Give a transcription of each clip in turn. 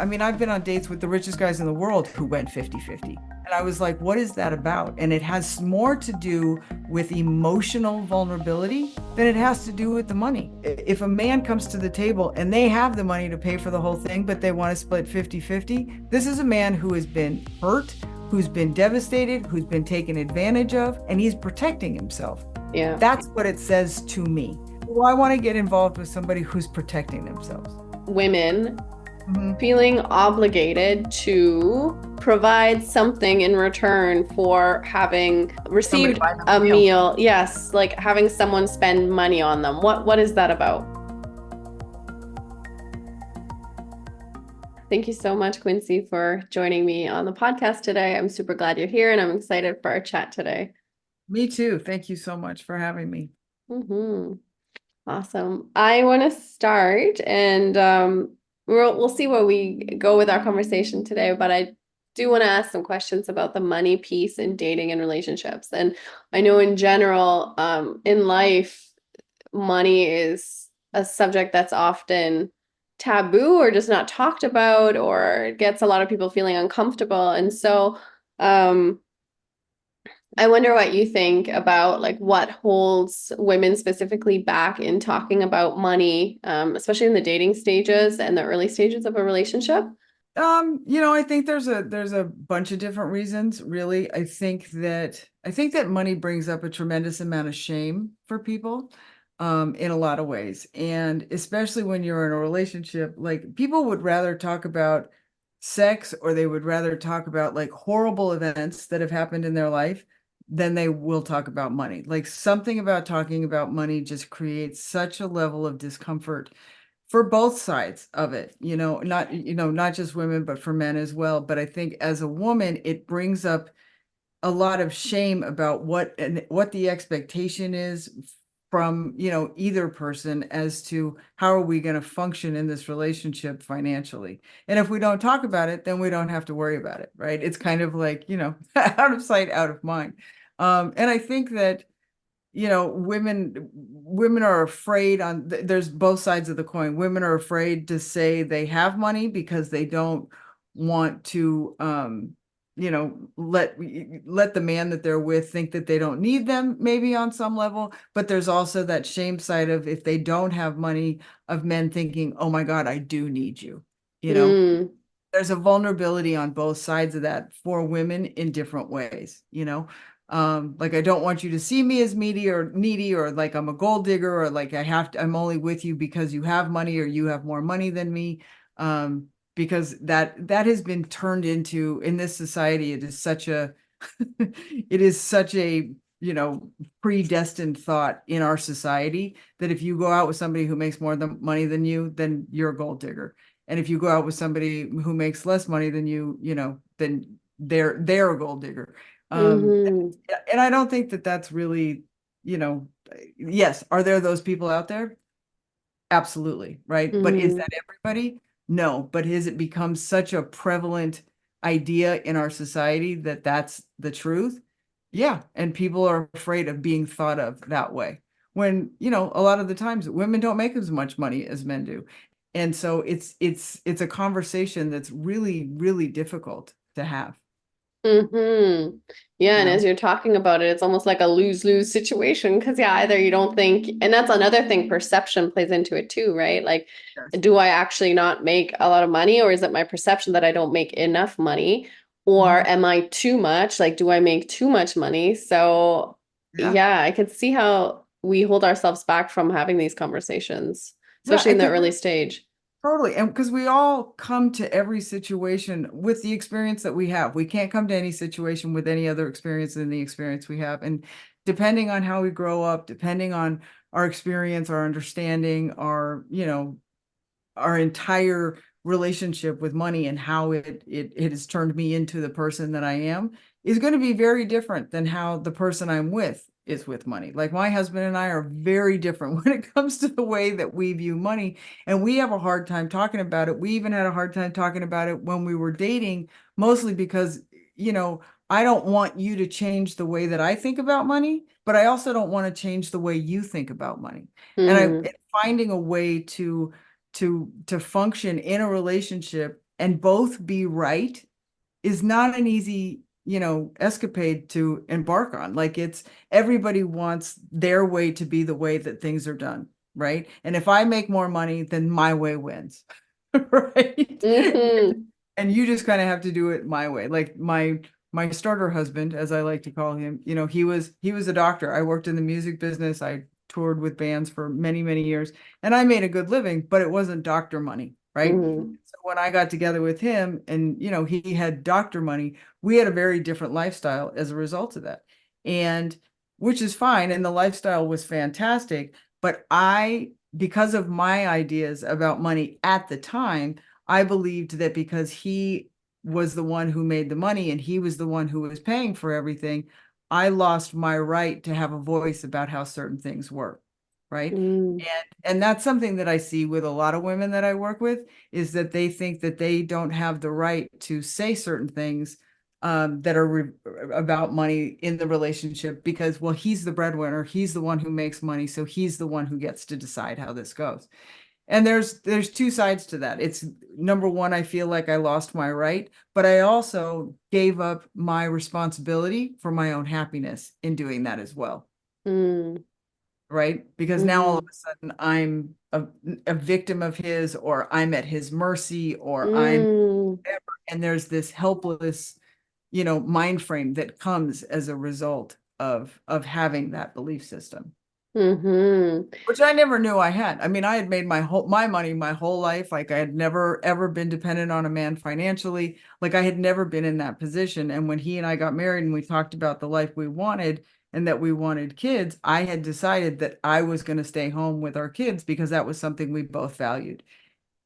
I mean, I've been on dates with the richest guys in the world who went 50-50. And I was like, what is that about? And it has more to do with emotional vulnerability than it has to do with the money. If a man comes to the table and they have the money to pay for the whole thing, but they want to split 50-50, this is a man who has been hurt, who's been devastated, who's been taken advantage of, and he's protecting himself. Yeah. That's what it says to me. Well, I want to get involved with somebody who's protecting themselves. Women feeling obligated to provide something in return for having received a meal. Yes, like having someone spend money on them. What is that about? Thank you so much, Quincy, for joining me on the podcast today. I'm super glad you're here and I'm excited for our chat today. Me too. Thank you so much for having me. Awesome. I want to start and we'll see where we go with our conversation today, but I do want to ask some questions about the money piece in dating and relationships. And I know in general, in life, money is a subject that's often taboo or just not talked about, or gets a lot of people feeling uncomfortable. And so I wonder what you think about like what holds women specifically back in talking about money, especially in the dating stages and the early stages of a relationship. I think there's a bunch of different reasons, really. I think that money brings up a tremendous amount of shame for people, in a lot of ways. And especially when you're in a relationship, like people would rather talk about sex, or they would rather talk about like horrible events that have happened in their life than they will talk about money. Like something about talking about money just creates such a level of discomfort for both sides of it, not just women, but for men as well. But I think as a woman, it brings up a lot of shame about what the expectation is from, either person as to how are we going to function in this relationship financially. And if we don't talk about it, then we don't have to worry about it, right? It's kind of like, out of sight, out of mind. And I think that women are afraid there's both sides of the coin. Women are afraid to say they have money because they don't want to let the man that they're with think that they don't need them, maybe on some level. But there's also that shame side of, if they don't have money, of men thinking, oh my God, I do need you. There's a vulnerability on both sides of that for women in different ways. Like, I don't want you to see me as needy, or like I'm a gold digger, or like I'm only with you because you have money, or you have more money than me. Because that has been turned into, in this society, it is such a predestined thought in our society, that if you go out with somebody who makes more money than you, then you're a gold digger. And if you go out with somebody who makes less money than you, then they're a gold digger. And I don't think that that's really, yes, are there those people out there? Absolutely, right? But is that everybody? No. But has it become such a prevalent idea in our society that that's the truth? Yeah. And people are afraid of being thought of that way, when, a lot of the times women don't make as much money as men do. And so it's a conversation that's really, really difficult to have. Yeah, and as you're talking about it, it's almost like a lose-lose situation, because either you don't think, and that's another thing, perception plays into it too, right? Like, Yes. do I actually not make a lot of money, or is it my perception that I don't make enough money? Or am I too much? Like, do I make too much money? So yeah, I could see how we hold ourselves back from having these conversations, especially in the early stage. Totally. And because we all come to every situation with the experience that we have. We can't come to any situation with any other experience than the experience we have. And depending on how we grow up, depending on our experience, our understanding, our entire relationship with money, and how it has turned me into the person that I am, is going to be very different than how the person I'm with is with money. Like, my husband and I are very different when it comes to the way that we view money, and we have a hard time talking about it. We even had a hard time talking about it when we were dating, mostly because, I don't want you to change the way that I think about money, but I also don't want to change the way you think about money. And finding a way to function in a relationship and both be right is not an easy, escapade to embark on. Like it's everybody wants their way to be the way that things are done, right? And if I make more money, then my way wins, right? Mm-hmm. And you just kind of have to do it my way. Like my starter husband, as I like to call him, he was a doctor. I worked in the music business. I toured with bands for many, many years, and I made a good living, but it wasn't doctor money, right? Mm-hmm. So when I got together with him and, he had doctor money, we had a very different lifestyle as a result of that. And which is fine. And the lifestyle was fantastic. But because of my ideas about money at the time, I believed that because he was the one who made the money and he was the one who was paying for everything, I lost my right to have a voice about how certain things work. Right. Mm-hmm. And that's something that I see with a lot of women that I work with, is that they think that they don't have the right to say certain things that are about money in the relationship because, well, he's the breadwinner, he's the one who makes money, so he's the one who gets to decide how this goes. And there's two sides to that. It's number one, I feel like I lost my right, but I also gave up my responsibility for my own happiness in doing that as well. Right? Because now all of Mm-hmm. a sudden I'm a victim of his, or I'm at his mercy, or I'm Mm-hmm. whatever. And there's this helpless, mind frame that comes as a result of having that belief system, Mm-hmm. which I never knew I had. I mean, I had made my money my whole life. Like I had never ever been dependent on a man financially. Like I had never been in that position. And when he and I got married and we talked about the life we wanted and that we wanted kids, I had decided that I was going to stay home with our kids because that was something we both valued.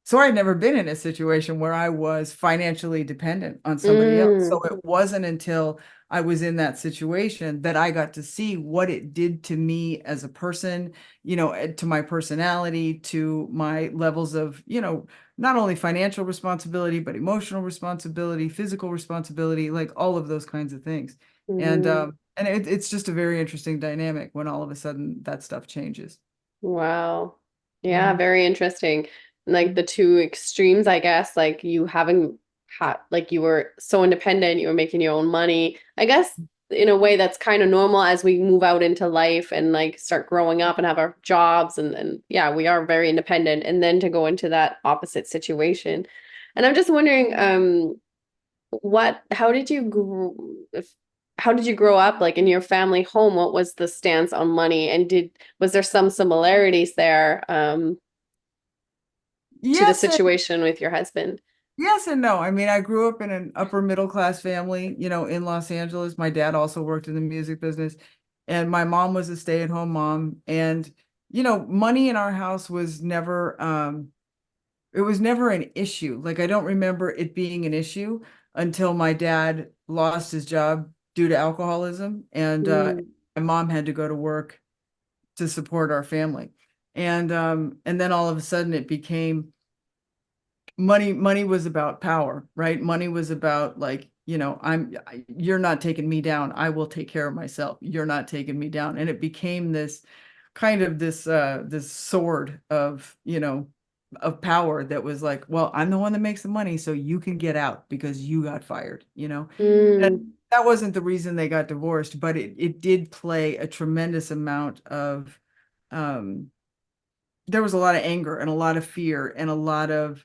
So I'd never been in a situation where I was financially dependent on somebody else. So Mm-hmm. it wasn't until I was in that situation that I got to see what it did to me as a person, to my personality, to my levels of, not only financial responsibility, but emotional responsibility, physical responsibility, like all of those kinds of things. And Mm-hmm. it's just a very interesting dynamic when all of a sudden that stuff changes. Wow. Yeah, Mhm. very interesting. Like the two extremes, I guess, like you having had, like you were so independent, you were making your own money. I guess in a way that's kind of normal as we move out into life and like start growing up and have our jobs and yeah, we are very independent. And then to go into that opposite situation. And I'm just wondering, how did you how did you grow up like in your family home? What was the stance on money? And was there some similarities there to the Yes, situation with your husband? yes and no. I mean, I grew up in an upper middle class family, in Los Angeles. My dad also worked in the music business, and my mom was a stay-at-home mom. And, money in our house was never it was never an issue. Like I don't remember it being an issue until my dad lost his job due to alcoholism, and Mm, my mom had to go to work to support our family. And then all of a sudden it became money was about power, right? Money was about like, you're not taking me down. I will take care of myself. You're not taking me down. And it became this kind of this sword of power that was like, well, I'm the one that makes the money, so you can get out because you got fired. And mm, that wasn't the reason they got divorced, but it did play a tremendous amount of um there was a lot of anger and a lot of fear and a lot of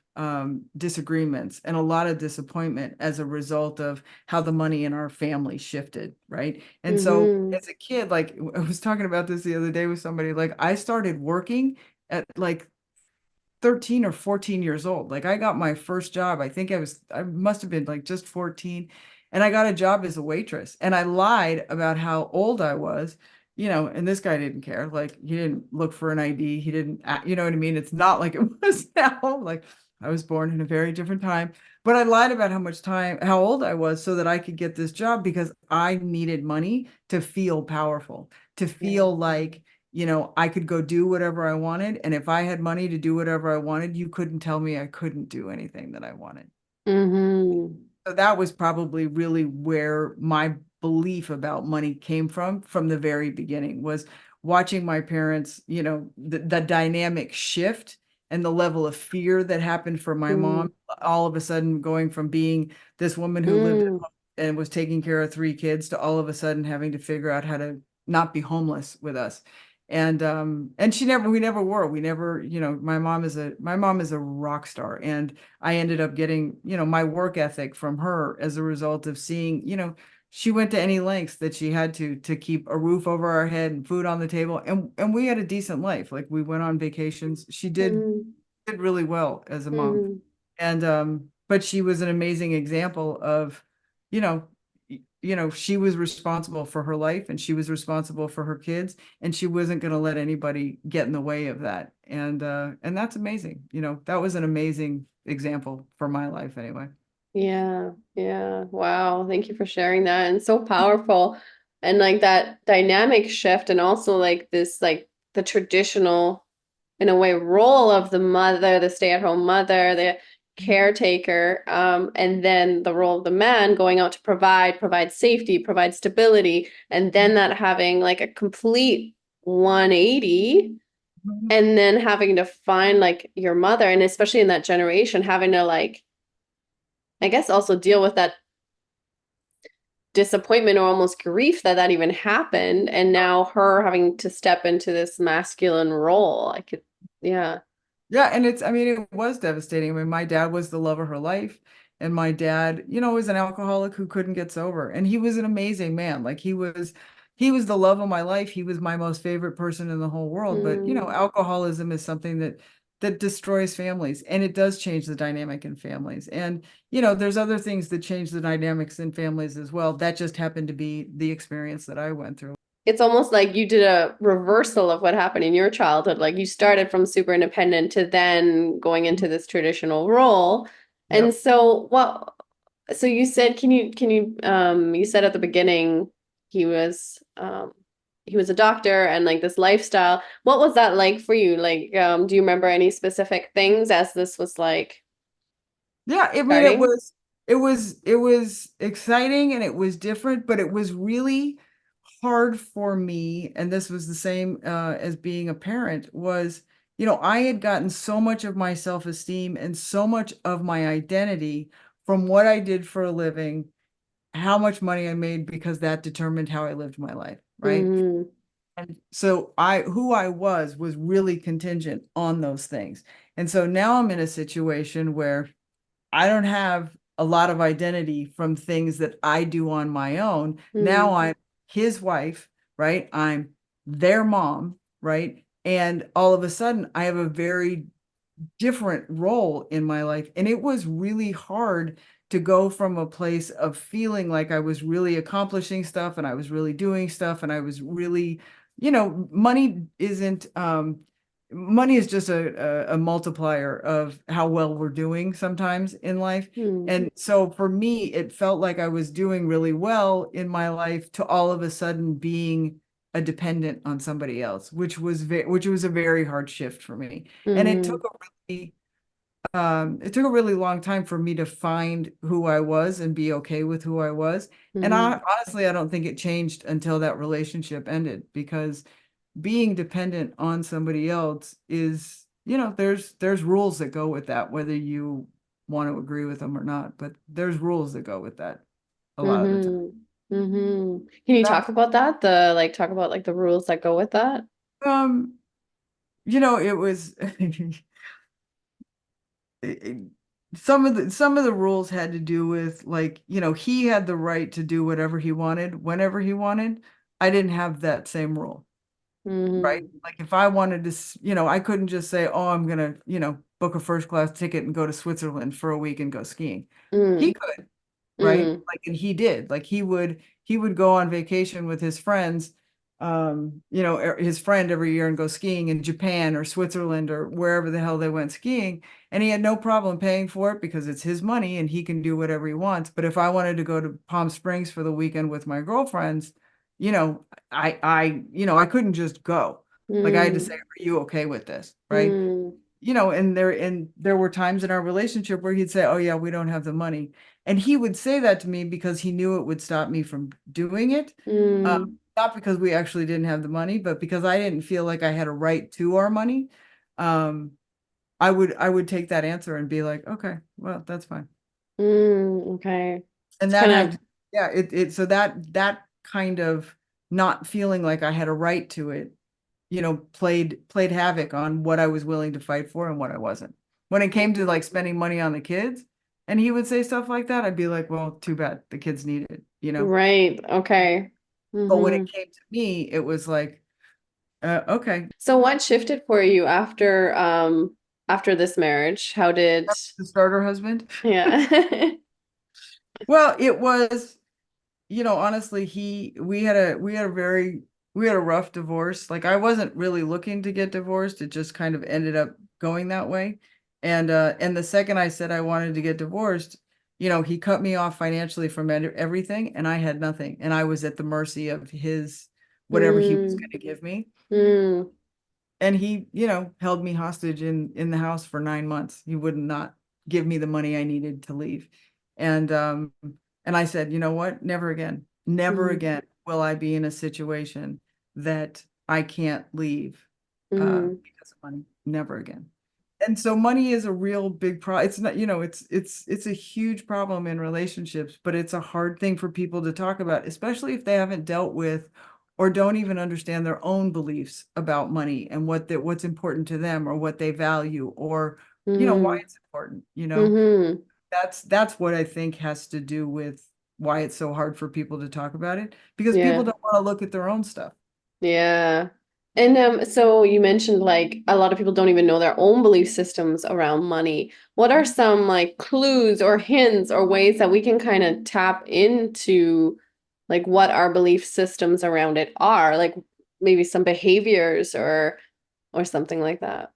disagreements and a lot of disappointment as a result of how the money in our family shifted, right? And so mm-hmm, as a kid, like I was talking about this the other day with somebody, like I started working at like 13 or 14 years old. Like I got my first job. I must have been like just 14. And I got a job as a waitress. And I lied about how old I was, and this guy didn't care. Like he didn't look for an ID. He didn't, you know what I mean? It's not like it was now. Like I was born in a very different time. But I lied about how old I was so that I could get this job because I needed money to feel powerful, to feel like, I could go do whatever I wanted. And if I had money to do whatever I wanted, you couldn't tell me I couldn't do anything that I wanted. mm-hmm, So that was probably really where my belief about money came from the very beginning, was watching my parents, the dynamic shift and the level of fear that happened for my Mm, mom, all of a sudden going from being this woman who lived at mm, home and was taking care of 3 kids to all of a sudden having to figure out how to not be homeless with us. And we never were. We never, my mom is a rock star. And I ended up getting, my work ethic from her as a result of seeing, she went to any lengths that she had to keep a roof over our head and food on the table. And we had a decent life. Like we went on vacations. She mm, did really well as a mom. mm. And but she was an amazing example of, you know, she was responsible for her life and she was responsible for her kids and she wasn't going to let anybody get in the way of that. And that's amazing. That was an amazing example for my life anyway. Yeah, yeah. Wow. Thank you for sharing that. And so powerful. And like that dynamic shift, and also like this, like the traditional, in a way, role of the mother, the stay-at-home mother, the caretaker, and then the role of the man going out to provide safety, provide stability, and then that having like a complete 180, Mhm. and then having to find like your mother, and especially in that generation, having to like, I guess also deal with that disappointment or almost grief that that even happened, and now her having to step into this masculine role. I could, yeah. Yeah, and I mean, it was devastating. I mean, my dad was the love of her life, and my dad, was an alcoholic who couldn't get sober, and he was an amazing man. Like he was the love of my life. He was my most favorite person in the whole world. But, Mm. alcoholism is something that destroys families, and it does change the dynamic in families. And, there's other things that change the dynamics in families as well. That just happened to be the experience that I went through. It's almost like you did a reversal of what happened in your childhood. Like you started from super independent to then going into this traditional role. And Yep. so what, so you said, you said at the beginning he was a doctor and like this lifestyle. What was that like for you? Like, do you remember any specific things as this was like Yeah, I mean, starting? it was exciting and it was different, but it was really hard for me, and this was the same as being a parent, was, I had gotten so much of my self-esteem and so much of my identity from what I did for a living, how much money I made, because that determined how I lived my life, right? Mm, And so who I was really contingent on those things. And so now I'm in a situation where I don't have a lot of identity from things that I do on my own. Now mm, I'm his wife, right? I'm their mom, right? And all of a sudden, I have a very different role in my life. And it was really hard to go from a place of feeling like I was really accomplishing stuff and I was really doing stuff and I was really, money is just a multiplier of how well we're doing sometimes in life. mm, And so for me, it felt like I was doing really well in my life to all of a sudden being a dependent on somebody else, which was a very hard shift for me. And mm, it took a really long time for me to find who I was and be okay with who I was. And mm, I don't think it changed until that relationship ended, because being dependent on somebody else is, there's rules that go with that, whether you want to agree with them or not, but there's rules that go with that a lot of the time. mm, mm. Can you That, talk about that? Talk about like the rules that go with that? um, it was it- some of the rules had to do with, like, he had the right to do whatever he wanted whenever he wanted. I didn't have that same rule, right? Mm, Like if I wanted to, I couldn't just say, oh, I'm gonna, book a first class ticket and go to Switzerland for a week and go skiing. He mm, could, right? mm, Like, and he did. Like he would go on vacation with his friends, his friend every year, and go skiing in Japan or Switzerland or wherever the hell they went skiing. And he had no problem paying for it because it's his money and he can do whatever he wants. But if I wanted to go to Palm Springs for the weekend with my girlfriends, I couldn't just go. Like I had to say, mm, are you okay with this? Right? mm, And there were times in our relationship where he'd say, oh yeah, we don't have the money. And he would say that to me because he knew it would stop me from doing it. mm, Not because we actually didn't have the money, but because I didn't feel like I had a right to our money. Um, I would take that answer and be like, okay, well, that's fine. Okay. And It's that kind had, of yeah, so that kind of not feeling like I had a right to it, played havoc on what I was willing to fight for and what I wasn't. When it came to like spending money on the kids, and he would say stuff like that, I'd be like, well, too bad, the kids need it. right. Okay. But when it Hmm. came to me, it was like, okay, So what shifted for you after this marriage? How did the starter husband. yeah. Well, it was, honestly, we had a rough divorce. Like I wasn't really looking to get divorced. It just kind of ended up going that way. And the second I said I wanted to get divorced, he cut me off financially from everything, and I had nothing. And I was at the mercy of his whatever he was Mm, going to give me. mm, And he, held me hostage in the house for 9 months. He would not give me the money I needed to leave. And I said, you know what? Never again. Never mm, again will I be in a situation that I can't leave mm, because of money. Never again. And so money is a real big problem. It's not, it's a huge problem in relationships, but it's a hard thing for people to talk about, especially if they haven't dealt with or don't even understand their own beliefs about money and what's important to them or what they value or, why mm, it's important, mm-hmm. that's what I think has to do with why it's so hard for people to talk about it because people Yeah. don't want to look at their own stuff. Yeah. And so you mentioned like a lot of people don't even know their own belief systems around money. What are some like clues or hints or ways that we can kind of tap into like what our belief systems around it are? Like maybe some behaviors or something like that.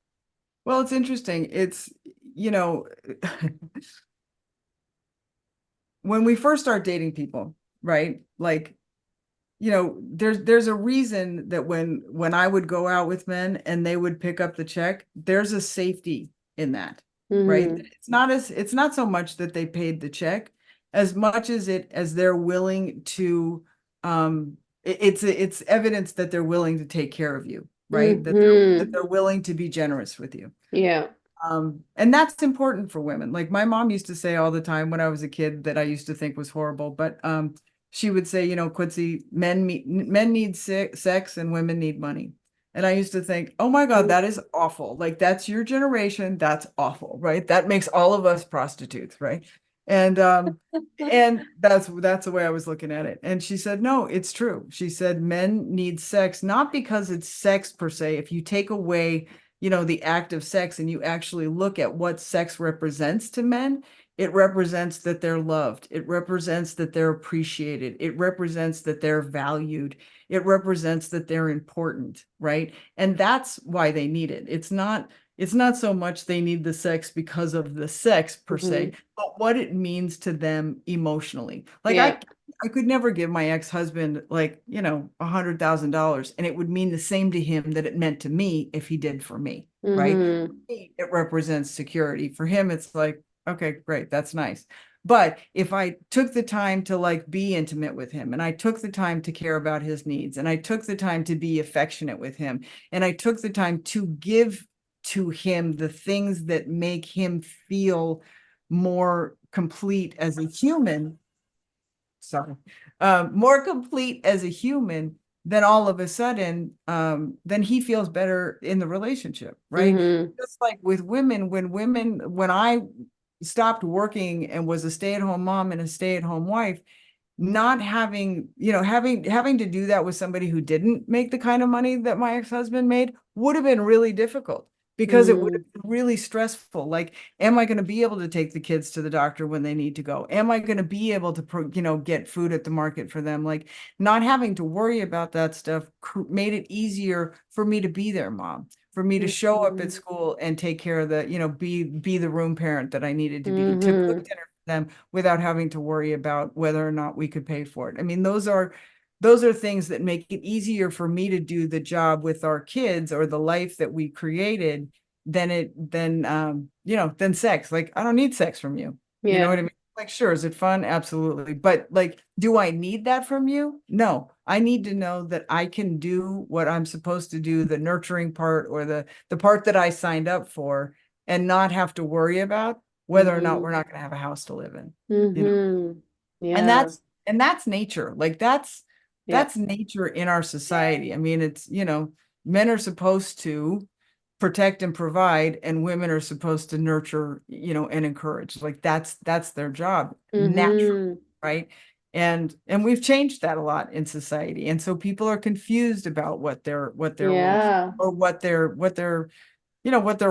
Well, it's interesting. It's, you know, when we first start dating people, right? Like, there's a reason that when I would go out with men and they would pick up the check, there's a safety in that, right? Mm-hmm. It's not so much that they paid the check as much as they're willing to it's evidence that they're willing to take care of you, right? That they're Mm-hmm. willing to be generous with you. Yeah. And that's important for women. Like my mom used to say all the time when I was a kid that I used to think was horrible, but she would say, Quincy, men need sex and women need money. And I used to think, oh my God, that is awful. Like that's your generation. That's awful, right? That makes all of us prostitutes, right? And that's the way I was looking at it. And she said, no, it's true. She said men need sex, not because it's sex per se. If you take away the act of sex and you actually look at what sex represents to men, it represents that they're loved. It represents that they're appreciated. It represents that they're valued. It represents that they're important, right? And that's why they need it. It's not so much they need the sex because of the sex per se, Mm-hmm. but what it means to them emotionally. Like Yeah. I could never give my ex-husband like, $100,000 and it would mean the same to him that it meant to me if he did for me, right? For Mm-hmm. me, it represents security. For him, it's like, okay, great, that's nice. But if I took the time to like be intimate with him and I took the time to care about his needs and I took the time to be affectionate with him and I took the time to give to him the things that make him feel more complete as a human, sorry, more complete as a human, then all of a sudden, then he feels better in the relationship, right? Mm-hmm. Just like with women, when I stopped working and was a stay-at-home mom and a stay-at-home wife, not having, having to do that with somebody who didn't make the kind of money that my ex-husband made would have been really difficult because it would have Mm-hmm. been really stressful. Like, am I going to be able to take the kids to the doctor when they need to go? Am I going to be able to, get food at the market for them? Like, not having to worry about that stuff made it easier for me to be their mom, for me to show up at Mm-hmm. school and take care of the, be the room parent that I needed to be, to cook Mm-hmm. dinner for them without having to worry about whether or not we could pay for it. I mean, those are things that make it easier for me to do the job with our kids or the life that we created than sex. Like, I don't need sex from you. You know Yeah. what I mean? Like, sure, is it fun? Absolutely. But like, do I need that from you? No. I need to know that I can do what I'm supposed to do, the nurturing part or the part that I signed up for, and not have to worry about whether or not we're not going to have a house to live in, you know. Mm-hmm. And Yeah. that's nature. Like Yeah. that's nature in our society. I mean, it's, men are supposed to protect and provide, and women are supposed to nurture, and encourage. Like that's their job naturally, Mm-hmm. right? And we've changed that a lot in society. And so people are confused about what their roles, Yeah. or what their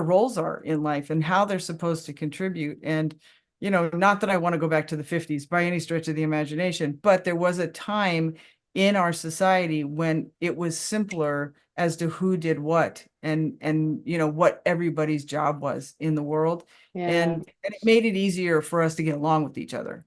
roles are in life and how they're supposed to contribute. And, not that I want to go back to the 50s by any stretch of the imagination, but there was a time in our society when it was simpler as to who did what, and what everybody's job was in the world. Yeah. And it made it easier for us to get along with each other.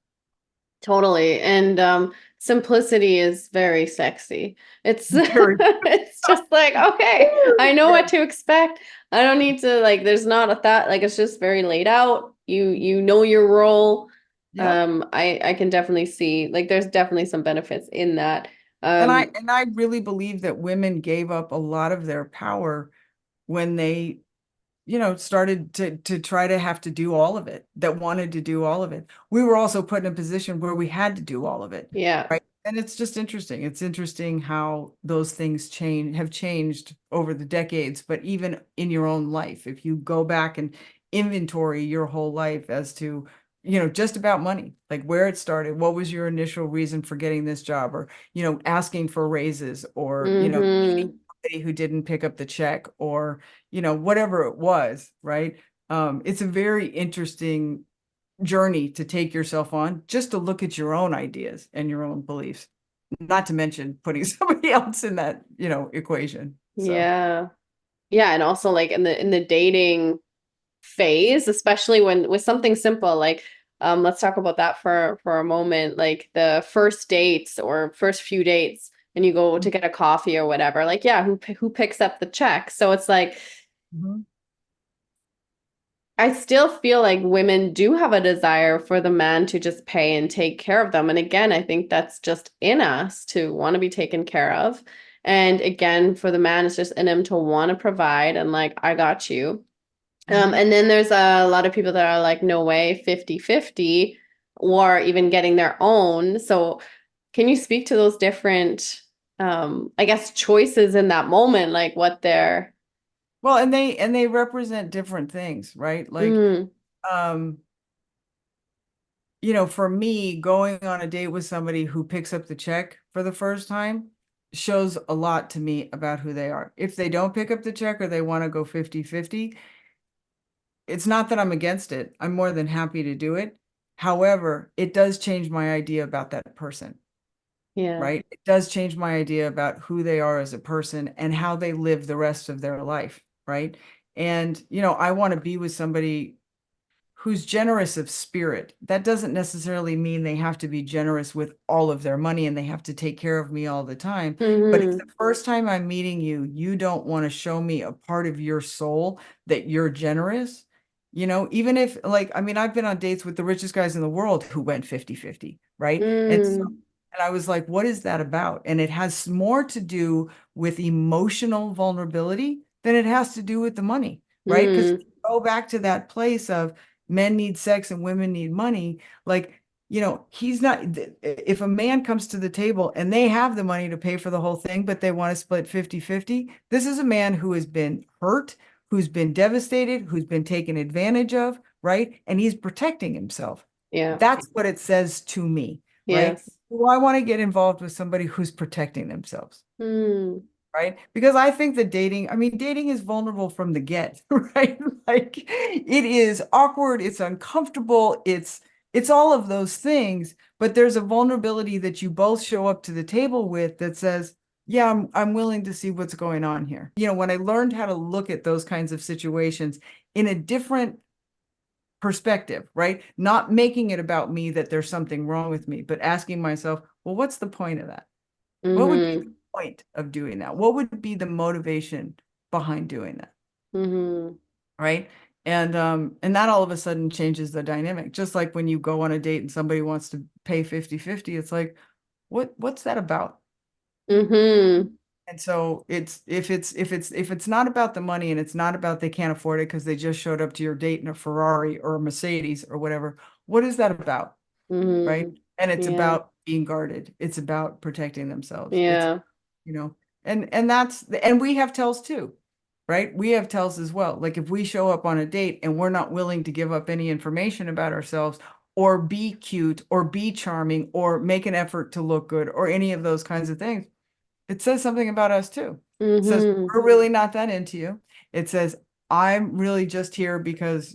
Totally. And simplicity is very sexy. It's Very, it's just like, okay, I know yeah, what to expect. I don't need to like there's not a thought like it's just very laid out. You know your role. yep. I can definitely see like there's definitely some benefits in that. And I Um and I really believe that women gave up a lot of their power when they, started to try to have to do all of it, that wanted to do all of it. We were also put in a position where we had to do all of it, yeah. right? And it's just interesting. It's interesting how those things have changed over the decades, but even in your own life, if you go back and inventory your whole life as to, just about money, like where it started, what was your initial reason for getting this job, or, asking for raises, or, Mm-hmm. somebody who didn't pick up the check, or whatever it was, right? It's a very interesting journey to take yourself on, just to look at your own ideas and your own beliefs, not to mention putting somebody else in that, equation. So, Yeah. Yeah, and also like in the dating phase, especially when with something simple like let's talk about that for a moment, like the first dates or first few dates and you go to get a coffee or whatever. Like yeah, who picks up the check? So it's like mhm. I still feel like women do have a desire for the man to just pay and take care of them. And again, I think that's just in us to want to be taken care of. And again, for the man, it's just in him to want to provide and like, I got you. Mhm. And then there's a lot of people that are like, no way, 50-50, or even getting their own. So can you speak to those different, I guess, choices in that moment, like what they're, Well, and they represent different things, right? Like, mm, um, for me, going on a date with somebody who picks up the check for the first time shows a lot to me about who they are. If they don't pick up the check, or they want to go 50-50, it's not that I'm against it. I'm more than happy to do it. However, it does change my idea about that person, yeah. right? It does change my idea about who they are as a person and how they live the rest of their life, right? And, I want to be with somebody who's generous of spirit. That doesn't necessarily mean they have to be generous with all of their money and they have to take care of me all the time. But if the Mm-hmm. first time I'm meeting you, you don't want to show me a part of your soul that you're generous, even if, like, I mean, I've been on dates with the richest guys in the world who went 50-50, right? Mm, And I was like, what is that about? And it has more to do with emotional vulnerability than it has to do with the money, right? Because mm, go back to that place of men need sex and women need money. Like, he's not, if a man comes to the table and they have the money to pay for the whole thing, but they want to split 50-50, this is a man who has been hurt, who's been devastated, who's been taken advantage of, right? And he's protecting himself. yeah. That's what it says to me, right? Yes. Well, I want to get involved with somebody who's protecting themselves, Mm, right? Because I think that dating is vulnerable from the get, right? Like, it is awkward, it's uncomfortable, it's all of those things, but there's a vulnerability that you both show up to the table with that says, yeah, I'm willing to see what's going on here. When I learned how to look at those kinds of situations in a different perspective, right? Not making it about me that there's something wrong with me, but asking myself, well, what's the point of that? What would be the mm-hmm. point of doing that? What would be the motivation behind doing that? Mm-hmm. Right. And that all of a sudden changes the dynamic. Just like when you go on a date and somebody wants to pay 50-50, it's like, what's that about? Mm-hmm. And so if it's not about the money and it's not about they can't afford it because they just showed up to your date in a Ferrari or a Mercedes or whatever, what is that about? Right? Mm-hmm. And it's Yeah. about being guarded. It's about protecting themselves. It's, Yeah. you know, and we have tells too, right? We have tells as well. Like if we show up on a date and we're not willing to give up any information about ourselves or be cute or be charming or make an effort to look good or any of those kinds of things, it says something about us too. It says Mm-hmm. we're really not that into you. It says I'm really just here because,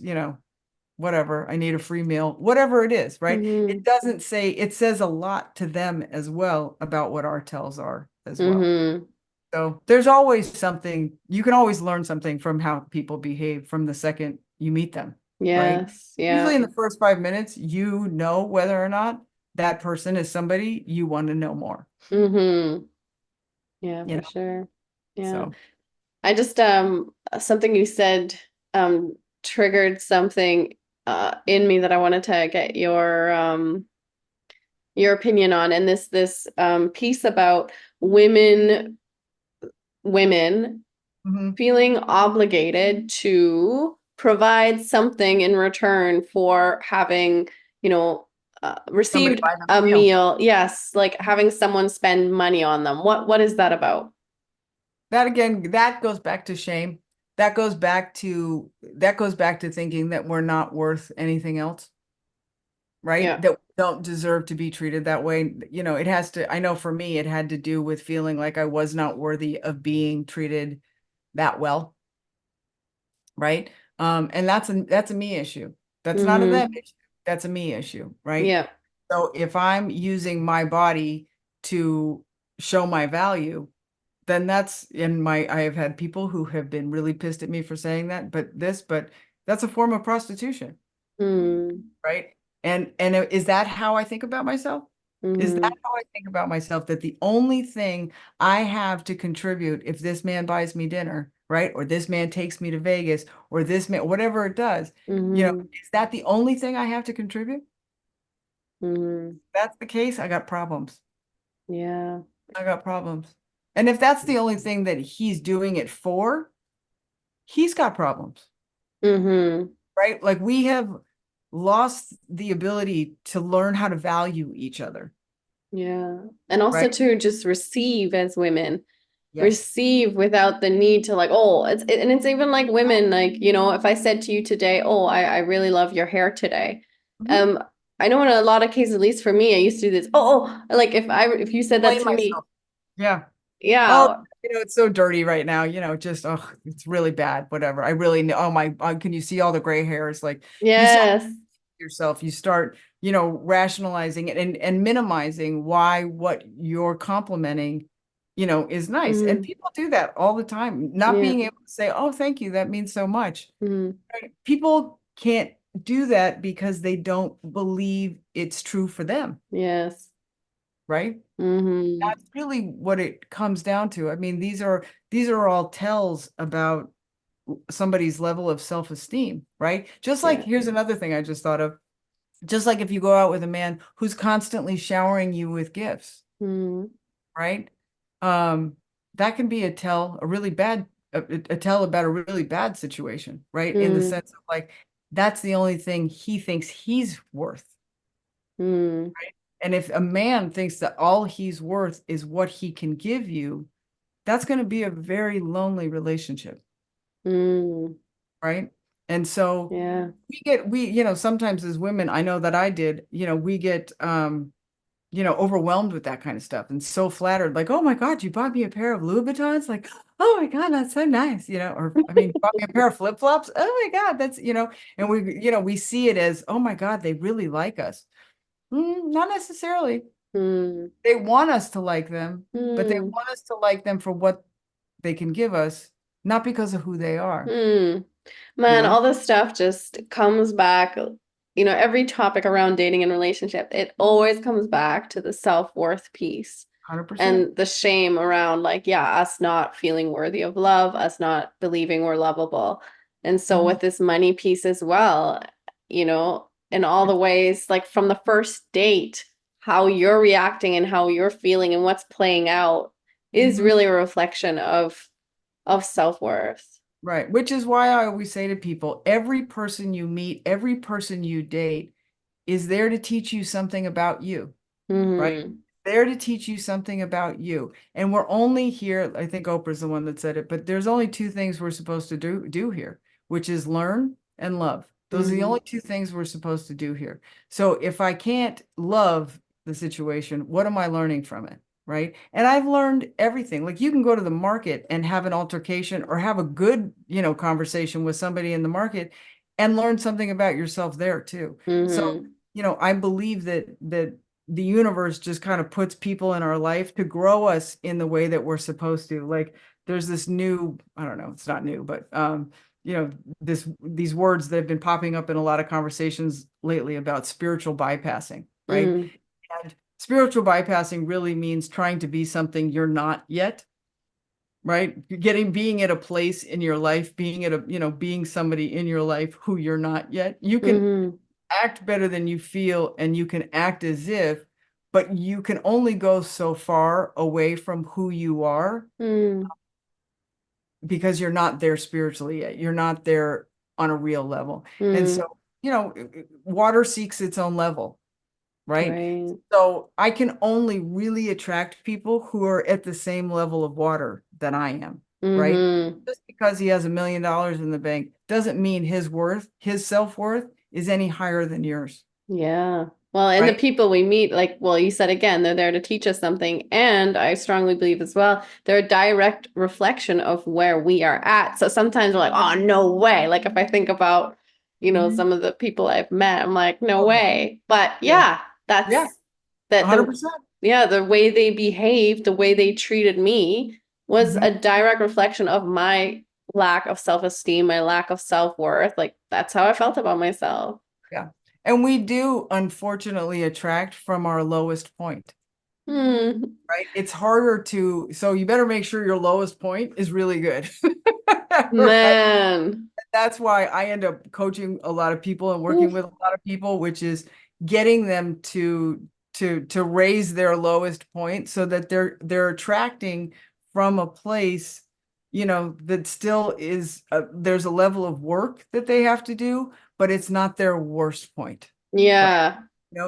whatever, I need a free meal, whatever it is, right? It Mm-hmm. doesn't say, it says a lot to them as well about what our tells are as well. Mm-hmm. So there's always something, you can always learn something from how people behave from the second you meet them, right? Yes. Yeah. Usually in the first 5 minutes, you know whether or not that person is somebody you want to know more, Mm-hmm. Yeah, you for know? sure. Yeah. So, I just something you said triggered something in me that I wanted to get your opinion on, and this piece about women women mhm. feeling obligated to provide something in return for having, you know, Somebody received buy them a a meal. meal. Yes, like having someone spend money on them. What is that about? That again, that goes back to shame. That goes back to thinking that we're not worth anything else, right? Yeah. That we don't deserve to be treated that way. It has to, I know for me, it had to do with feeling like I was not worthy of being treated that well, right? And that's a me issue. That's not a them Mm-hmm. issue. That's a me issue, right? Yeah. So if I'm using my body to show my value, then that's in my, I have had people who have been really pissed at me for saying that, but that's a form of prostitution, Mm-hmm. right? And is that how I think about myself? Is that Mm-hmm. how I think about myself? That the only thing I have to contribute if this man buys me dinner, right? Or this man takes me to Vegas, or this man, whatever it does, Mm-hmm. is that the only thing I have to contribute? Mm-hmm. If that's the case, I got problems. Yeah. I got problems. And if that's the only thing that he's doing it for, he's got problems, Mm-hmm. right? Like we have lost the ability to learn how to value each other, Yeah. And also right? to just receive as women, Yes. receive without the need to like, oh, and it's even like women, like, if I said to you today, oh, I really love your hair today. Mhm. Um, I know in a lot of cases, at least for me, I used to do this. Like if you said that Blame to me, myself. Yeah. Oh, yeah, it's so dirty right now, just, oh, it's really bad, whatever. I really know. Oh my, can you see all the gray hairs? Like you start yes, yourself, you start, rationalizing it and minimizing why what you're complimenting, is nice. And mm, people do that all the time, not yeah, being able to say, oh, thank you, that means so much. mm, Right? People can't do that because they don't believe it's true for them, yes, right? mm-hmm, That's really what it comes down to. I mean, these are all tells about somebody's level of self-esteem, right? Just like yeah, here's another thing I just thought of. Just like if you go out with a man who's constantly showering you with gifts, mm, right? Um, that can be a really bad, a tell about a really bad situation, right? In the mm, sense of like, that's the only thing he thinks he's worth. mm, And if a man thinks that all he's worth is what he can give you, that's going to be a very lonely relationship, mm, right? And so yeah, sometimes as women, I know that I did, we get overwhelmed with that kind of stuff and so flattered, like, oh my God, you bought me a pair of Louboutins, like, oh my God, that's so nice, or I mean, bought me a pair of flip-flops, oh my God, that's, and we see it as, oh my God, they really like us. Not necessarily. mm, They want us to like them, but they mm, want us to like them for what they can give us, not because of who they are, mm. you Man, know, all this stuff just comes back, every topic around dating and relationship, it always comes back to the self-worth piece 100%. and the shame around like, yeah, us not feeling worthy of love, us not believing we're lovable. And so Mhm. with this money piece as well, in all the ways, like from the first date, how you're reacting and how you're feeling and what's playing out is Mhm. really a reflection of self-worth. Right. Which is why I always say to people, every person you meet, every person you date is there to teach you something about you, right? Mm-hmm. There to teach you something about you. And we're only here, I think Oprah's the one that said it, but there's only two things we're supposed to do here, which is learn and love. Those are the Mm-hmm. only two things we're supposed to do here. So if I can't love the situation, what am I learning from it? Right. And I've learned everything. Like you can go to the market and have an altercation or have a good, conversation with somebody in the market and learn something about yourself there too. So, Mm-hmm. I believe that the universe just kind of puts people in our life to grow us in the way that we're supposed to. Like there's this new, I don't know, it's not new, but you know, these words that have been popping up in a lot of conversations lately about spiritual bypassing, right? Mm-hmm. And spiritual bypassing really means trying to be something you're not yet, right? Being at a place in your life, being at being somebody in your life who you're not yet. You can Mm-hmm. act better than you feel and you can act as if, but you can only go so far away from who you are Mm-hmm. because you're not there spiritually yet. You're not there on a real level. And Mm-hmm. so, water seeks its own level, right? Right. So I can only really attract people who are at the same level of water that I am, right? Mm-hmm. Just because he has $1 million in the bank doesn't mean his self-worth is any higher than yours, Yeah. Well, and the right? people we meet, like, well, you said again, they're there to teach us something. And I strongly believe as well, they're a direct reflection of where we are at. So sometimes we're like, oh, no way. Like if I think about, Mhm. some of the people I've met, I'm like, no Oh yeah. way. But Yeah. yeah, Yeah. that's that the 100%. yeah, the way they behaved, the way they treated me was Mhm. a direct reflection of my lack of self-esteem, my lack of self-worth. Like that's how I felt about myself. Yeah. And we do unfortunately attract from our lowest point, Hmm. right? It's harder so you better make sure your lowest point is really good. Right? Man. That's why I end up coaching a lot of people and working Oof. with a lot of people, which is getting them to raise their lowest point so that they're attracting from a place, that still is there's a level of work that they have to do, but it's not their worst point. Right. Yeah.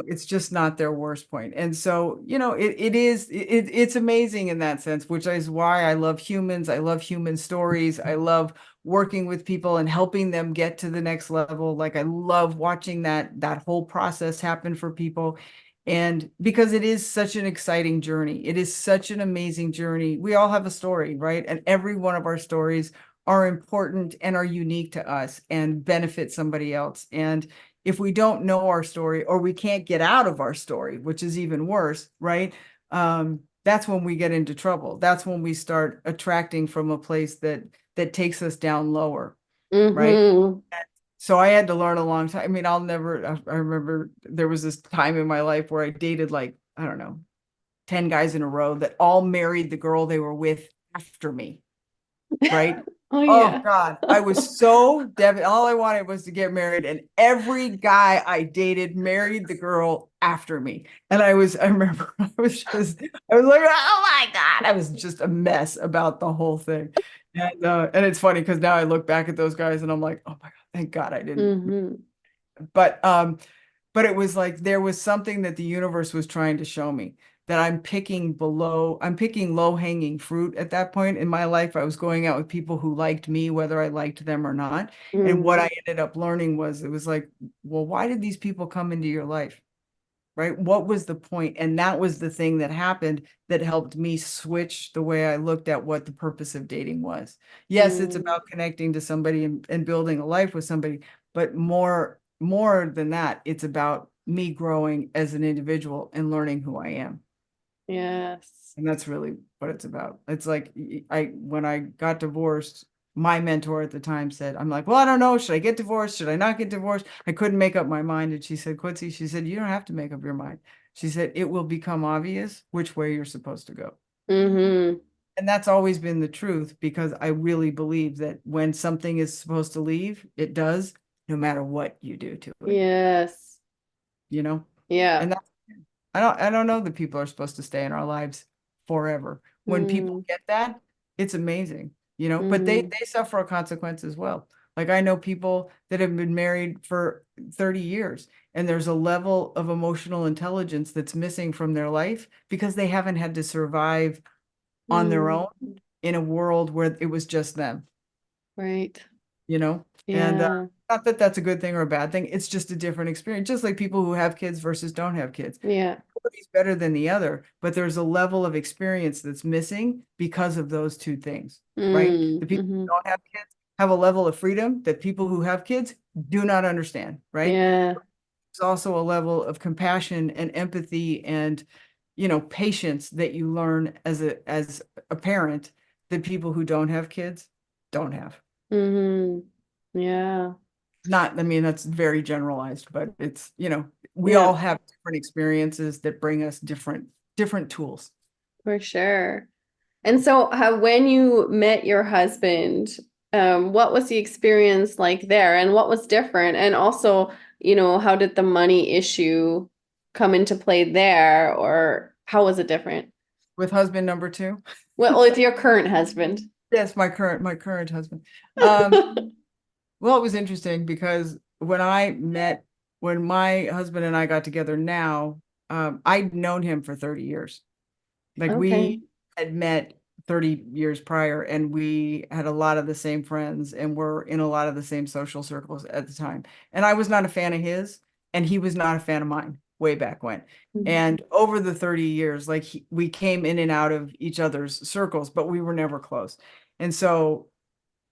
It's just not their worst point. And so, it's amazing in that sense, which is why I love humans. I love human stories. I love working with people and helping them get to the next level. Like I love watching that whole process happen for people. And because it is such an exciting journey, it is such an amazing journey. We all have a story, right? And every one of our stories are important and are unique to us and benefit somebody else. And if we don't know our story or we can't get out of our story, which is even worse, right? That's when we get into trouble. That's when we start attracting from a place that takes us down lower, right? Hmm. So I had to learn a long time. I mean, I remember there was this time in my life where I dated like, I don't know, 10 guys in a row that all married the girl they were with after me, right? Oh Oh yeah. God, I was so devastated. All I wanted was to get married, and every guy I dated married the girl after me. And I remember I was like, oh my God, I was just a mess about the whole thing. And it's funny because now I look back at those guys and I'm like, oh my God, thank God I didn't. Hmm. But but it was like there was something that the universe was trying to show me that I'm picking low-hanging fruit at that point in my life. I was going out with people who liked me, whether I liked them or not. And what Hmm. I ended up learning was it was like, well, why did these people come into your life? Right? What was the point? And that was the thing that happened that helped me switch the way I looked at what the purpose of dating was. Yes, it's Hmm. about connecting to somebody and building a life with somebody, but more than that, it's about me growing as an individual and learning who I am. Yes. And that's really what it's about. It's like when I got divorced, my mentor at the time said, I'm like, well, I don't know. Should I get divorced? Should I not get divorced? I couldn't make up my mind. And she said, Quincy, she said, you don't have to make up your mind. She said, it will become obvious which way you're supposed to go. Hmm. And that's always been the truth because I really believe that when something is supposed to leave, it does, no matter what you do to it, Yes. you know? Yeah. And that's, I don't know that people are supposed to stay in our lives forever. when people Mm, get that, it's amazing, you know, but mm, they suffer a consequence as well. Like I know people that have been married for 30 years and there's a level of emotional intelligence that's missing from their life because they haven't had to survive on their mm. own in a world where it was just them, Right. you know? And Yeah. not that that's a good thing or a bad thing. It's just a different experience, just like people who have kids versus don't have kids. Yeah. Nobody's better than the other, but there's a level of experience that's missing because of those two things, right? Mm, The people hmm. who don't have kids have a level of freedom that people who have kids do not understand, right? Yeah. There's also a level of compassion and empathy and, you know, patience that you learn as a parent that people who don't have kids don't have. Hmm. Yeah. Not, I mean, that's very generalized, but it's, you know, we Yeah, all have different experiences that bring us different tools. for sure. And so, when you met your husband, what was the experience like there, and what was different? And also, how did the money issue come into play there, or how was it different? With husband number two. Well, with your current husband. Yes, my current husband. Well, it was interesting because when my husband and I got together now, I'd known him for 30 years. Like Okay. we had met 30 years prior and we had a lot of the same friends and were in a lot of the same social circles at the time. And I was not a fan of his and he was not a fan of mine way back when. Mhm. And over the 30 years, like we came in and out of each other's circles, but we were never close. And so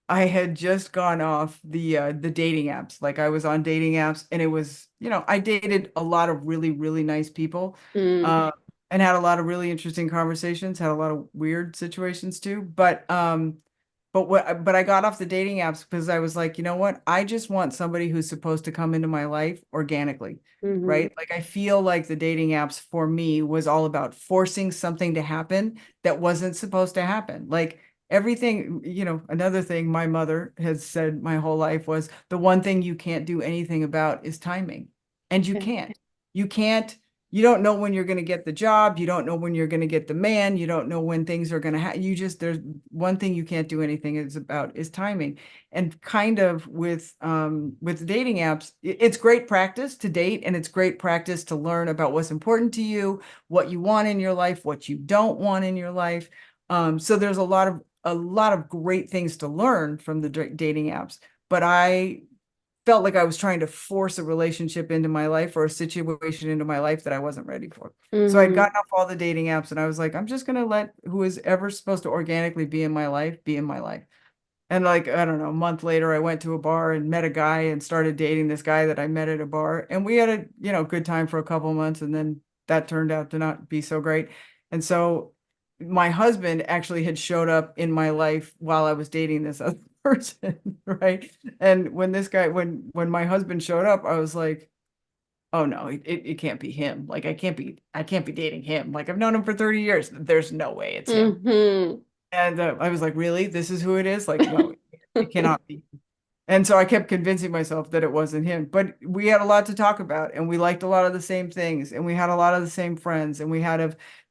I had just gone off the dating apps. Like I was on dating apps and it was, you know, I dated a lot of really, really nice people, Mm, uh, and had a lot of really interesting conversations, had a lot of weird situations too. But I got off the dating apps because I was like, you know what? I just want somebody who's supposed to come into my life organically, mhm, right? Like I feel like the dating apps for me was all about forcing something to happen that wasn't supposed to happen. Like everything, you know, another thing my mother has said my whole life was the one thing you can't do anything about is timing. And you yeah. can't. You can't, you don't know when you're going to get the job. You don't know when you're going to get the man. You don't know when things are going to happen. There's one thing you can't do anything is about is timing. And kind of with dating apps, it's great practice to date and it's great practice to learn about what's important to you, what you want in your life, what you don't want in your life. So there's a lot of great things to learn from the dating apps, but I felt like I was trying to force a relationship into my life or a situation into my life that I wasn't ready for. So I'd Mhm, gotten off all the dating apps and I was like, I'm just going to let who is ever supposed to organically be in my life be in my life. And like, I don't know, a month later, I went to a bar and met a guy and started dating this guy that I met at a bar. And we had a, you know, good time for a couple of months. And then that turned out to not be so great. And so my husband actually had showed up in my life while I was dating this other person, right? And when my husband showed up, I was like, oh no, it can't be him. Like I can't be dating him. Like I've known him for 30 years. There's no way it's him. mhm. And I was like, really? This is who it is? Like, no, it cannot be. And so I kept convincing myself that it wasn't him. But we had a lot to talk about and we liked a lot of the same things and we had a lot of the same friends and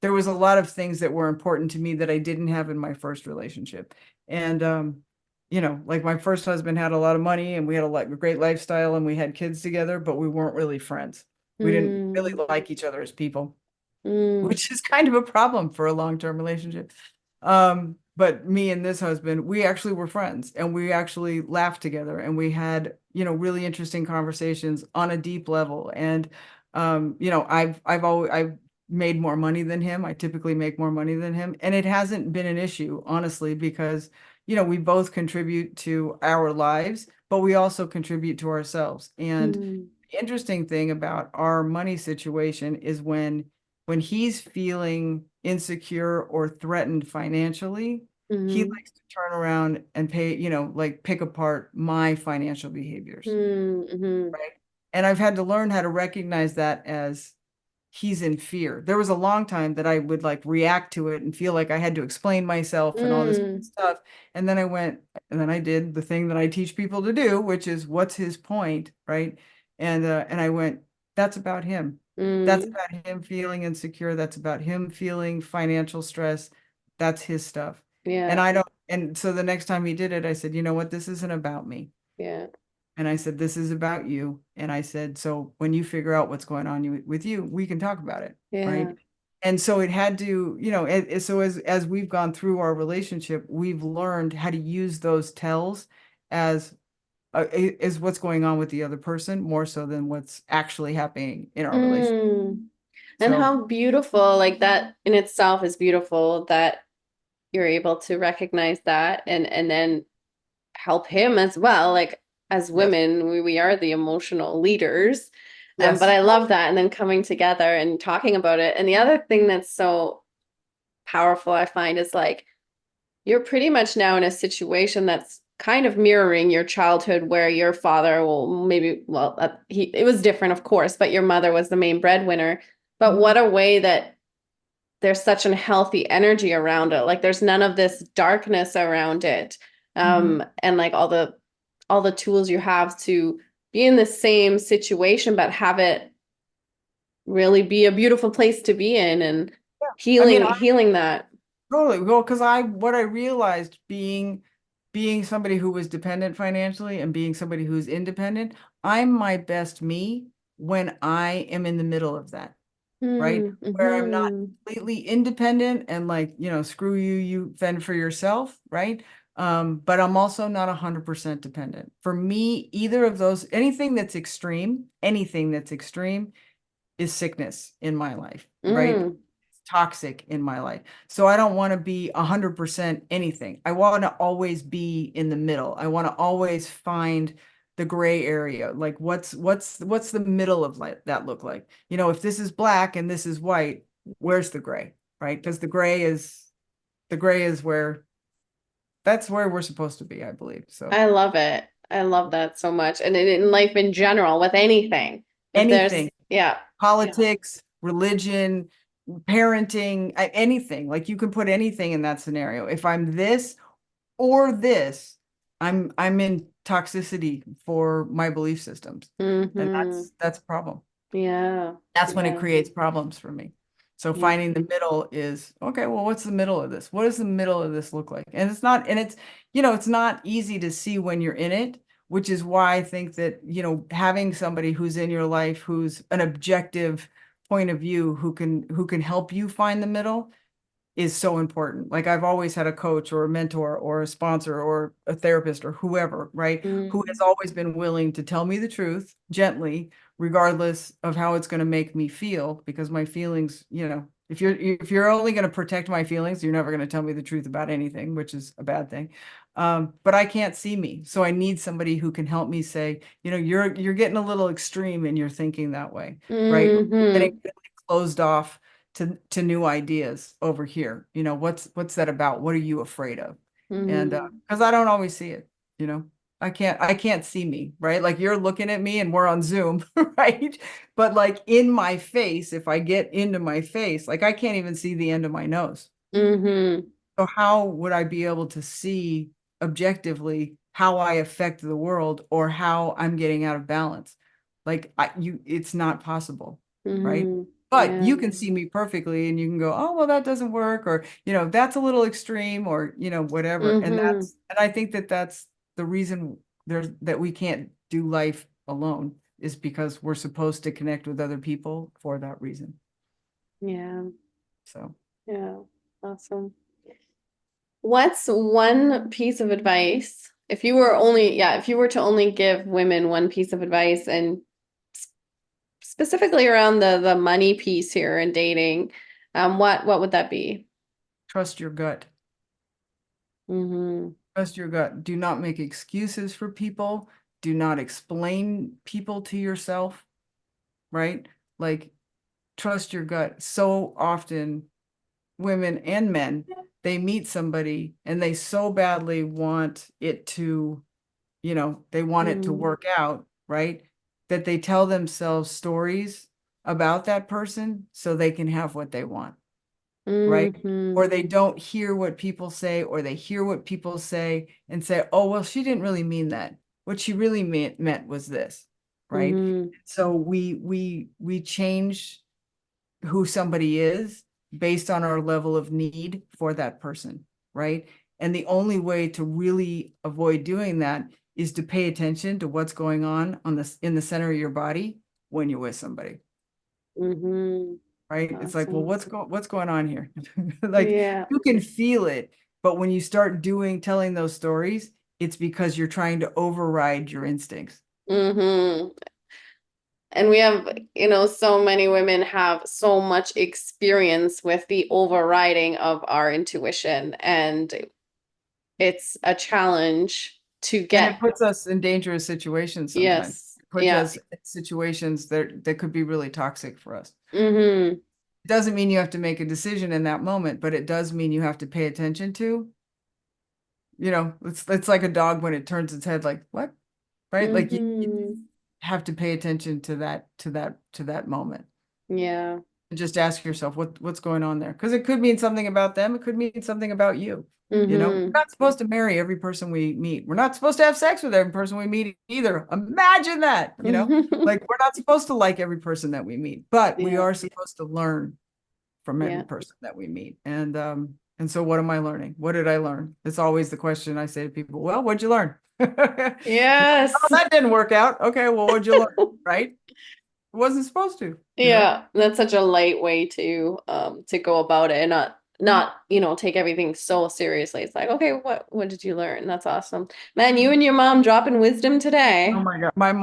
there was a lot of things that were important to me that I didn't have in my first relationship. And you know, like my first husband had a lot of money and we had a great lifestyle and we had kids together, but we weren't really friends. We didn't really Mm, like each other as people, mm, which is kind of a problem for a long-term relationship. But me and this husband, we actually were friends and we actually laughed together and we had, you know, really interesting conversations on a deep level. And you know, I've made more money than him. I typically make more money than him. And it hasn't been an issue, honestly, because, you know, we both contribute to our lives, but we also contribute to ourselves. And mm, the interesting thing about our money situation is when he's feeling insecure or threatened financially, he mhm, likes to turn around and pay, you know, like pick apart my financial behaviors, mm, mhm, right? And I've had to learn how to recognize that as he's in fear. There was a long time that I would like react to it and feel like I had to explain myself and all this mm, stuff. And then I did the thing that I teach people to do, which is what's his point, right? And I went, that's about him. That's mm, about him feeling insecure. That's about him feeling financial stress. That's his stuff. And Yeah. I don't, and so the next time he did it, I said, you know what, this isn't about me. Yeah. And I said, this is about you. And I said, so when you figure out what's going on with you, we can talk about it. Yeah. Right. And so it had to, so as we've gone through our relationship, we've learned how to use those tells as is what's going on with the other person more so than what's actually happening in our relationship. Mm. And So how beautiful, like that in itself is beautiful that you're able to recognize that and then help him as well. Like as yes, women, we are the emotional leaders. But yes, I love that. And then coming together and talking about it. And the other thing that's so powerful, I find, is like you're pretty much now in a situation that's kind of mirroring your childhood where your father will maybe, well, it was different, of course, but your mother was the main breadwinner. But mhm, what a way that there's such an healthy energy around it. Like there's none of this darkness around it. mhm. And like all the tools you have to be in the same situation, but have it really be a beautiful place to be in and Yeah. I mean, healing that. totally. Well, because what I realized being somebody who was dependent financially and being somebody who's independent, I'm my best me when I am in the middle of that, right? Where I'm not Mm-hmm. completely independent and like, screw you, you fend for yourself, right? But I'm also not 100% dependent. For me, either of those, anything that's extreme is sickness in my life, right? Mm-hmm. Toxic in my life. So I don't want to be 100% anything. I want to always be in the middle. I want to always find the gray area. Like what's the middle of that look like? If this is black and this is white, where's the gray? Right? Because the gray is where that's where we're supposed to be, I believe. So I love it. I love that so much. And in life in general, with anything, if there's, anything, yeah. politics, religion, parenting, anything, like you can put anything in that scenario. If I'm this or this, I'm in toxicity for my belief systems. And Mm-hmm. that's a problem. Yeah. That's when it Yeah. creates problems for me. So Yeah. finding the middle is okay, well, what's the middle of this? What does the middle of this look like? And it's not easy to see when you're in it, which is why I think that, having somebody who's in your life who's an objective point of view who can help you find the middle is so important. Like I've always had a coach or a mentor or a sponsor or a therapist or whoever, right? Who has Mm. always been willing to tell me the truth gently, regardless of how it's going to make me feel, because my feelings, if you're only going to protect my feelings, you're never going to tell me the truth about anything, which is a bad thing. But I can't see me. So I need somebody who can help me say, you're getting a little extreme and you're thinking that way, right? You're getting Mm-hmm. really closed off to new ideas over here. What's that about? What are you afraid of? And Mm-hmm. because I don't always see it, you know. I can't see me, right? Like you're looking at me and we're on Zoom, right? But like in my face, if I get into my face, like I can't even see the end of my nose. Mm-hmm. So how would I be able to see objectively how I affect the world or how I'm getting out of balance? Like it's not possible, right? Mm-hmm. But Yeah. you can see me perfectly and you can go, oh, well, that doesn't work, or, that's a little extreme, or, whatever. And Mm-hmm. I think that that's the reason that we can't do life alone is because we're supposed to connect with other people for that reason. Yeah. So Yeah. Awesome. What's one piece of advice if you were to only give women one piece of advice and specifically around the money piece here and dating, what would that be? trust your gut. Mm-hmm. Trust your gut. Do not make excuses for people. Do not explain people to yourself, right? Like, trust your gut. So often, women and men, they meet somebody and they so badly want it to, they want it to Mm-hmm. work out, right? That they tell themselves stories about that person so they can have what they want, right? Mm-hmm. Or they don't hear what people say, or they hear what people say and say, oh, well, she didn't really mean that. What she really meant was this, right? Mm-hmm. So we change who somebody is based on our level of need for that person, right? And the only way to really avoid doing that is to pay attention to what's going on in the center of your body when you're with somebody. Mm-hmm. Right? It's like, well, Awesome. what's going on here? Like Yeah. you can feel it, but when you start telling those stories, it's because you're trying to override your instincts. Mm-hmm. And we have, so many women have so much experience with the overriding of our intuition, and it's a challenge to And it get. puts us in dangerous situations sometimes. Yes. It puts Yeah. us in situations that could be really toxic for us. Mm-hmm. It doesn't mean you have to make a decision in that moment, but it does mean you have to pay attention to, it's like a dog when it turns its head like, what? Right? Like you Mm-hmm. have to pay attention to that moment. Yeah. Just ask yourself what's going on there, because it could mean something about them, it could mean something about you. We're Mm-hmm. not supposed to marry every person we meet, we're not supposed to have sex with every person we meet either. Imagine that. Like we're not supposed to like every person that we meet, but we Yeah. are supposed to learn from every Yeah. person that we meet. And so what am I learning? What did I learn? It's always the question I say to people, well, what'd you learn? Oh, Yes. that didn't work out. Okay, well, what'd you learn? Right? It wasn't supposed to. Yeah, that's such a light way to go about it, and not take everything so seriously. It's like, okay, what did you learn? That's awesome. Man, you and your mom dropping wisdom Oh today. my God. My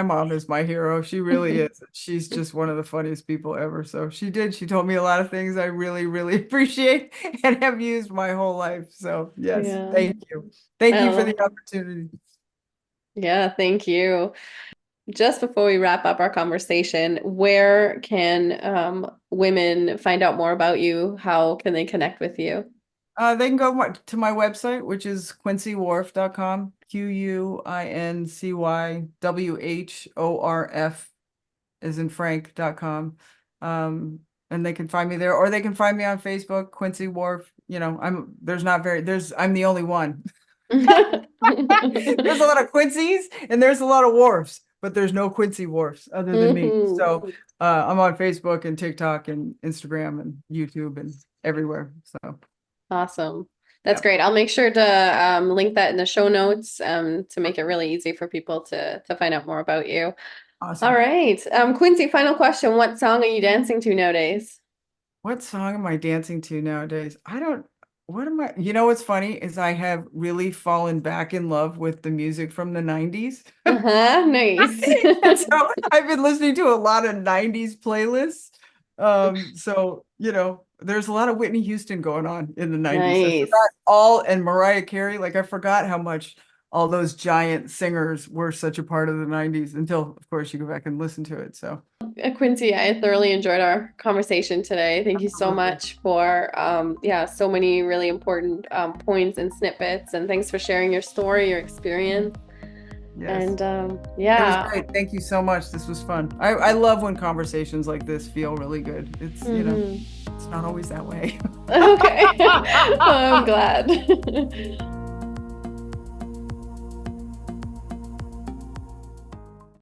mom is my hero. She really is. She's just one of the funniest people ever. So she told me a lot of things I really, really appreciate and have used my whole life. So yes, Yeah. thank you. Thank you for Oh, the opportunity. yeah, thank you. Just before we wrap up our conversation, where can women find out more about you? How can they connect with you? They can go to my website, which is quincy.whorf.com, QUINCYWHORF as in Frank.com. And they can find me there, or they can find me on Facebook, Quincy Whorf. I'm the only one. There's a lot of Quincy's and there's a lot of Wharfs, but there's no Quincy Wharfs other than me. Mhm. So I'm on Facebook and TikTok and Instagram and YouTube and everywhere. So Awesome. That's yeah, great. I'll make sure to link that in the show notes to make it really easy for people to find out more about you. All awesome. right. Quincy, final question. What song are you dancing to nowadays? What song am I dancing to nowadays? What am I, what's funny is I have really fallen back in love with the music from the 90s. Uh-huh. Nice. And so I've been listening to a lot of 90s playlists. So, there's a lot of Whitney Houston going on in the 90s. I forgot Nice. and Mariah Carey, like I forgot how much all those giant singers were such a part of the 90s until, of course, you go back and listen to it. So, Quincy, I thoroughly enjoyed our conversation today. Thank you so absolutely. much for so many really important points and snippets, and thanks for sharing your story, your experience. Yes. And It was yeah. great. Thank you so much. This was fun. I love when conversations like this feel really good. Mhm. It's not always that way. Okay. I'm glad.